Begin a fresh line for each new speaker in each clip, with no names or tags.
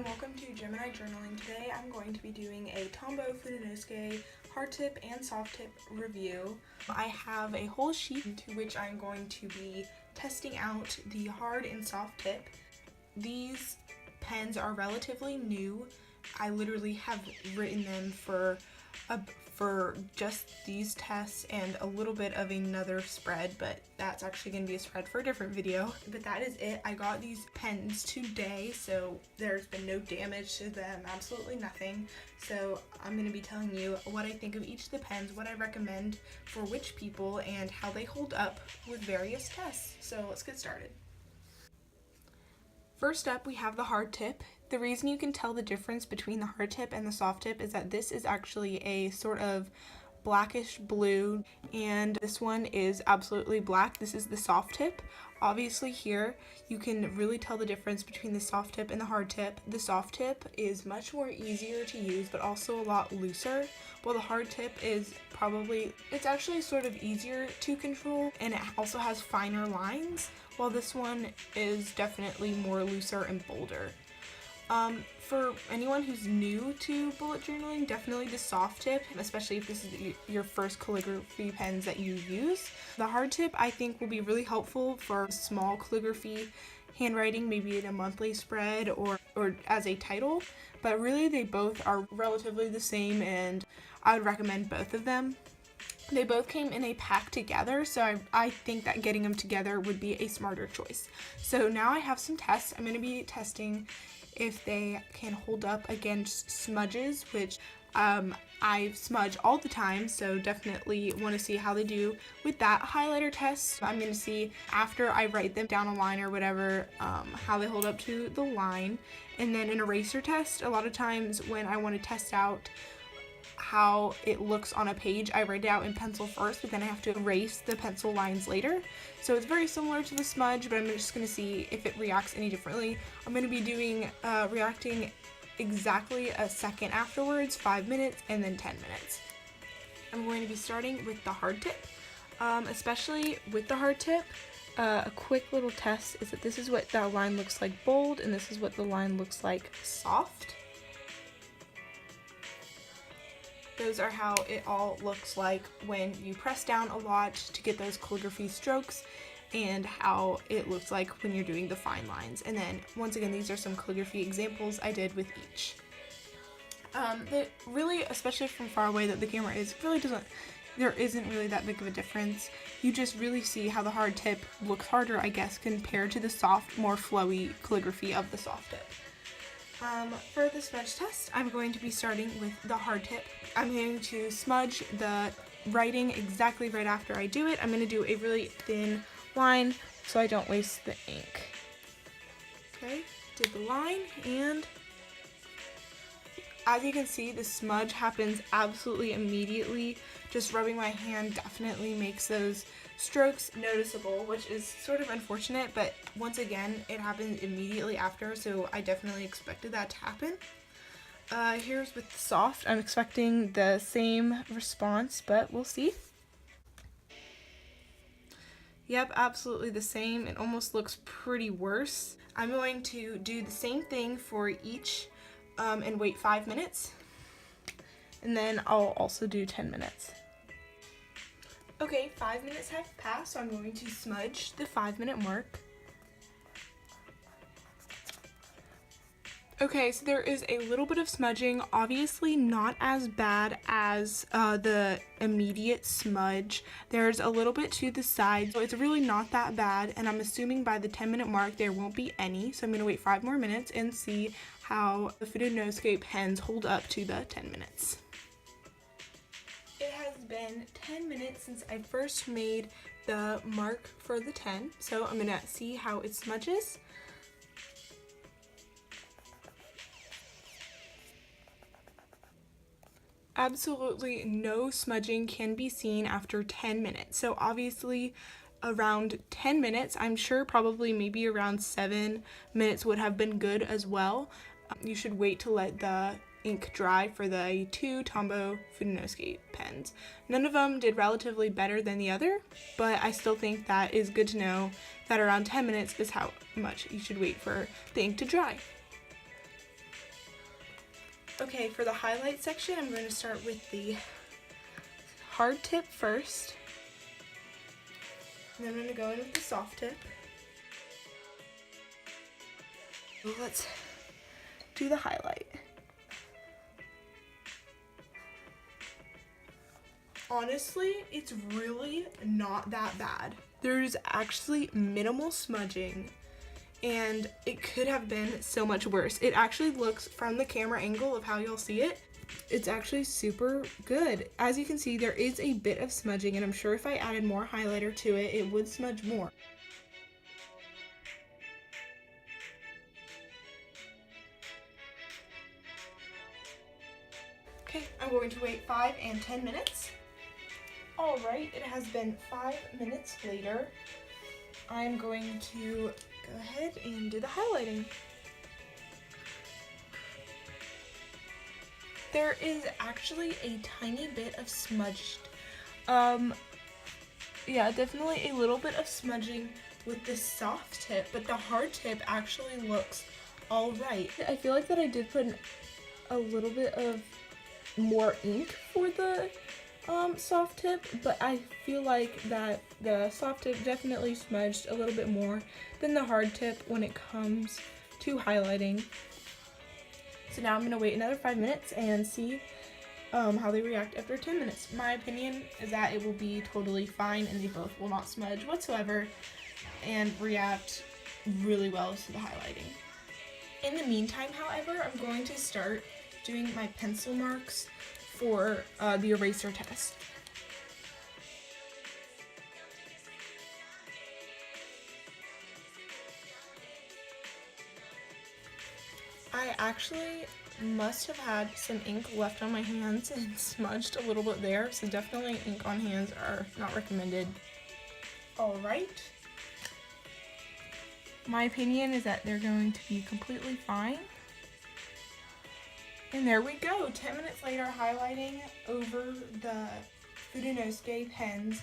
everyone, welcome to Gemini Journaling. Today I'm going to be doing a Tombow Fudenosuke hard tip and soft tip review. I have a whole sheet to which I'm going to be testing out the hard and soft tip. These pens are relatively new. I literally have written them for just these tests and a little bit of another spread, but that's actually going to be a spread for a different video. But that is it. I got these pens today, so there's been no damage to them, absolutely nothing. So I'm going to be telling you what I think of each of the pens, what I recommend for which people, and how they hold up with various tests. So let's get started. First up, we have the hard tip. The reason you can tell the difference between the hard tip and the soft tip is that this is actually a sort of blackish blue, and this one is absolutely black. This is the soft tip. Obviously here you can really tell the difference between the soft tip and the hard tip. The soft tip is much more easier to use but also a lot looser, while the hard tip is it's actually sort of easier to control, and it also has finer lines, while this one is definitely more looser and bolder. For anyone who's new to bullet journaling, definitely the soft tip, especially if this is your first calligraphy pens that you use. The hard tip I think will be really helpful for small calligraphy handwriting, maybe in a monthly spread or as a title, but really they both are relatively the same and I would recommend both of them. They both came in a pack together, so I think that getting them together would be a smarter choice. So now I have some tests. I'm going to be testing if they can hold up against smudges, which I smudge all the time, so definitely want to see how they do with that. Highlighter test, I'm going to see after I write them down a line or whatever, how they hold up to the line. And then an eraser test, a lot of times when I want to test out how it looks on a page, I write it out in pencil first, but then I have to erase the pencil lines later. So it's very similar to the smudge, but I'm just going to see if it reacts any differently. I'm going to be doing reacting exactly a second afterwards, 5 minutes, and then 10 minutes. I'm going to be starting with the hard tip. Especially with the hard tip, a quick little test is that this is what that line looks like bold, and this is what the line looks like soft. Those are how it all looks like when you press down a lot to get those calligraphy strokes, and how it looks like when you're doing the fine lines. And then once again, these are some calligraphy examples I did with each. Really, especially from far away that the camera is, there isn't really that big of a difference. You just really see how the hard tip looks harder, I guess, compared to the soft, more flowy calligraphy of the soft tip. For the smudge test, I'm going to be starting with the hard tip. I'm going to smudge the writing exactly right after I do it. I'm going to do a really thin line so I don't waste the ink. Okay, did the line, and as you can see, the smudge happens absolutely immediately. Just rubbing my hand definitely makes those strokes noticeable, which is sort of unfortunate, but once again, it happens immediately after, so I definitely expected that to happen. Here's with the soft. I'm expecting the same response, but we'll see. Yep, absolutely the same. It almost looks pretty worse. I'm going to do the same thing for each and wait 5 minutes, and then I'll also do 10 minutes. Okay, 5 minutes have passed, so I'm going to smudge the 5-minute mark. Okay, so there is a little bit of smudging, obviously not as bad as the immediate smudge. There's a little bit to the side, so it's really not that bad, and I'm assuming by the 10-minute mark there won't be any, so I'm going to wait 5 more minutes and see how the Fudenosuke pens hold up to the 10 minutes. It has been 10 minutes since I first made the mark for the 10, so I'm going to see how it smudges. Absolutely no smudging can be seen after 10 minutes. So obviously around 10 minutes, I'm sure probably maybe around 7 minutes would have been good as well. You should wait to let the ink dry for the 2 Tombow Fudenosuke pens. None of them did relatively better than the other, but I still think that is good to know that around 10 minutes is how much you should wait for the ink to dry. Okay, for the highlight section, I'm going to start with the hard tip first. And then I'm going to go in with the soft tip. So let's do the highlight. Honestly, it's really not that bad. There's actually minimal smudging, and it could have been so much worse. It actually looks, from the camera angle of how you'll see it, it's actually super good. As you can see, there is a bit of smudging, and I'm sure if I added more highlighter to it, it would smudge more. Okay, I'm going to wait 5 and 10 minutes. Alright, it has been 5 minutes later. I'm going to go ahead and do the highlighting. There is actually a tiny bit of smudged. Yeah, definitely a little bit of smudging with the soft tip, but the hard tip actually looks alright. I feel like that I did put a little bit of more ink for the soft tip, but I feel like that the soft tip definitely smudged a little bit more than the hard tip when it comes to highlighting. So now I'm going to wait another 5 minutes and see how they react after 10 minutes. My opinion is that it will be totally fine and they both will not smudge whatsoever and react really well to the highlighting. In the meantime, however, I'm going to start doing my pencil marks for the eraser test. I actually must have had some ink left on my hands and smudged a little bit there, so definitely ink on hands are not recommended. Alright. My opinion is that they're going to be completely fine. And there we go, 10 minutes later, highlighting over the Fudenosuke pens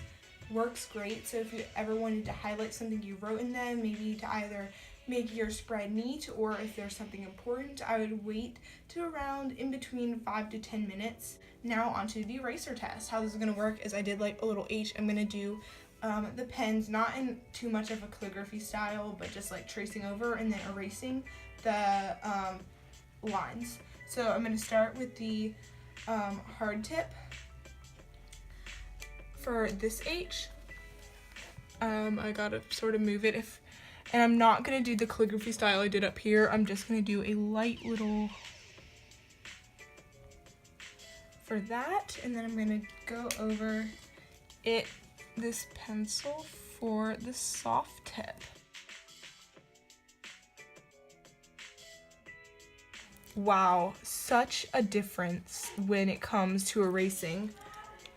works great. So if you ever wanted to highlight something you wrote in them, maybe to either make your spread neat or if there's something important, I would wait to around in between 5 to 10 minutes. Now onto the eraser test. How this is going to work is I did like a little H. I'm going to do the pens not in too much of a calligraphy style, but just like tracing over and then erasing the lines. So I'm going to start with the hard tip for this H. I gotta sort of move it and I'm not going to do the calligraphy style I did up here. I'm just going to do a light little for that, and then I'm going to go over this pencil for the soft tip. Wow, such a difference when it comes to erasing.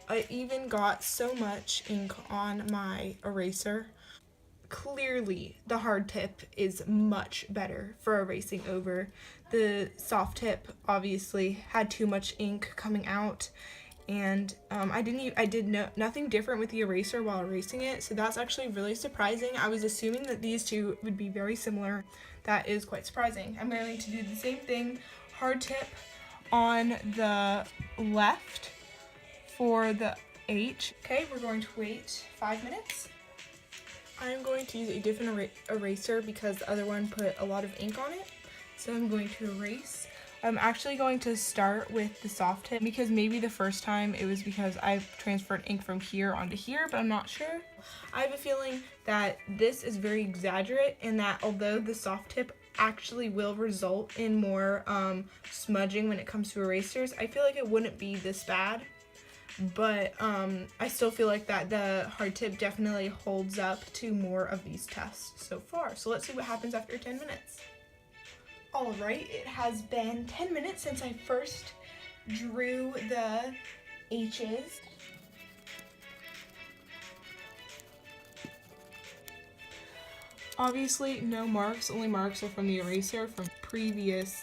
I even got so much ink on my eraser. Clearly, the hard tip is much better for erasing over. The soft tip obviously had too much ink coming out, and I did nothing different with the eraser while erasing it, so that's actually really surprising. I was assuming that these two would be very similar. That is quite surprising. I'm going to do the same thing, hard tip on the left for the H. Okay, we're going to wait 5 minutes. I'm going to use a different eraser because the other one put a lot of ink on it. So I'm going to erase. I'm actually going to start with the soft tip because maybe the first time it was because I transferred ink from here onto here, but I'm not sure. I have a feeling that this is very exaggerate and that although the soft tip actually will result in more smudging when it comes to erasers, I feel like it wouldn't be this bad. But I still feel like that the hard tip definitely holds up to more of these tests so far. So let's see what happens after 10 minutes. Alright, it has been 10 minutes since I first drew the H's. Obviously, no marks, only marks are from the eraser from previous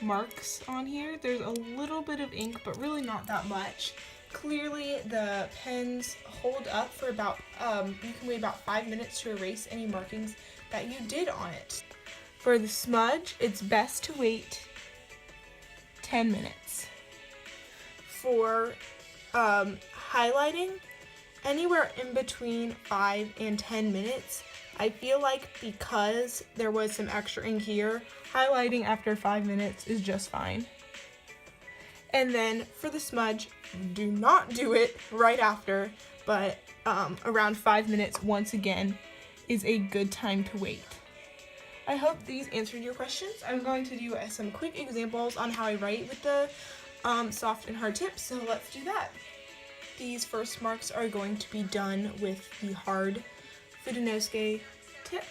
marks on here. There's a little bit of ink, but really not that much. Clearly, the pens hold up for about, you can wait about 5 minutes to erase any markings that you did on it. For the smudge, it's best to wait 10 minutes. For highlighting, anywhere in between 5 and 10 minutes. I feel like because there was some extra ink here, highlighting after 5 minutes is just fine. And then for the smudge, do not do it right after, but around 5 minutes once again is a good time to wait. I hope these answered your questions. I'm going to do some quick examples on how I write with the soft and hard tips, so let's do that. These first marks are going to be done with the hard Fudenosuke tip.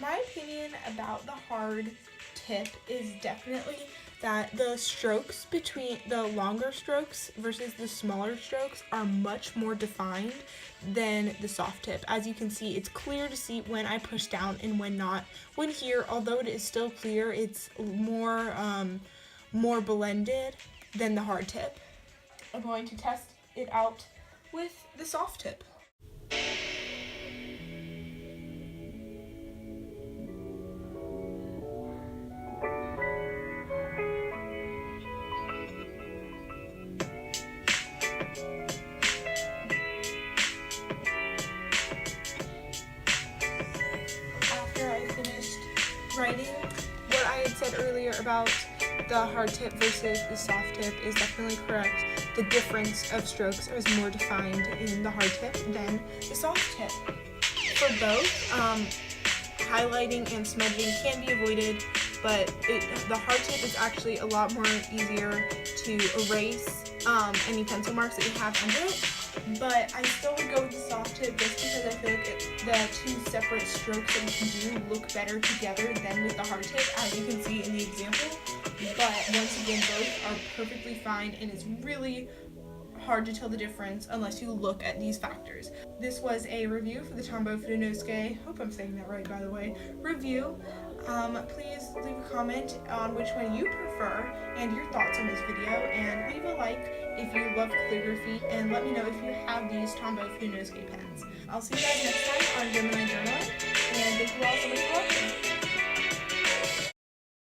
My opinion about the hard tip is definitely that the strokes between the longer strokes versus the smaller strokes are much more defined than the soft tip. As you can see, it's clear to see when I push down and when not. When here, although it is still clear, it's more blended than the hard tip. I'm going to test it out with the soft tip. Writing, what I had said earlier about the hard tip versus the soft tip is definitely correct. The difference of strokes is more defined in the hard tip than the soft tip. For both, highlighting and smudging can be avoided, but the hard tip is actually a lot more easier to erase any pencil marks that you have under it. But I still would go with the soft tip just because I feel like the two separate strokes that you can do look better together than with the hard tip, as you can see in the example. But once again, both are perfectly fine, and it's really hard to tell the difference unless you look at these factors. This was a review for the Tombow Fudenosuke, hope I'm saying that right by the way, review. Please leave a comment on which one you prefer and your thoughts on this video, and leave a like if you love calligraphy, and let me know if you have these Tombow Fudenosuke pens. I'll see you guys next time on Gemini Journaling, and thank you all so much for watching.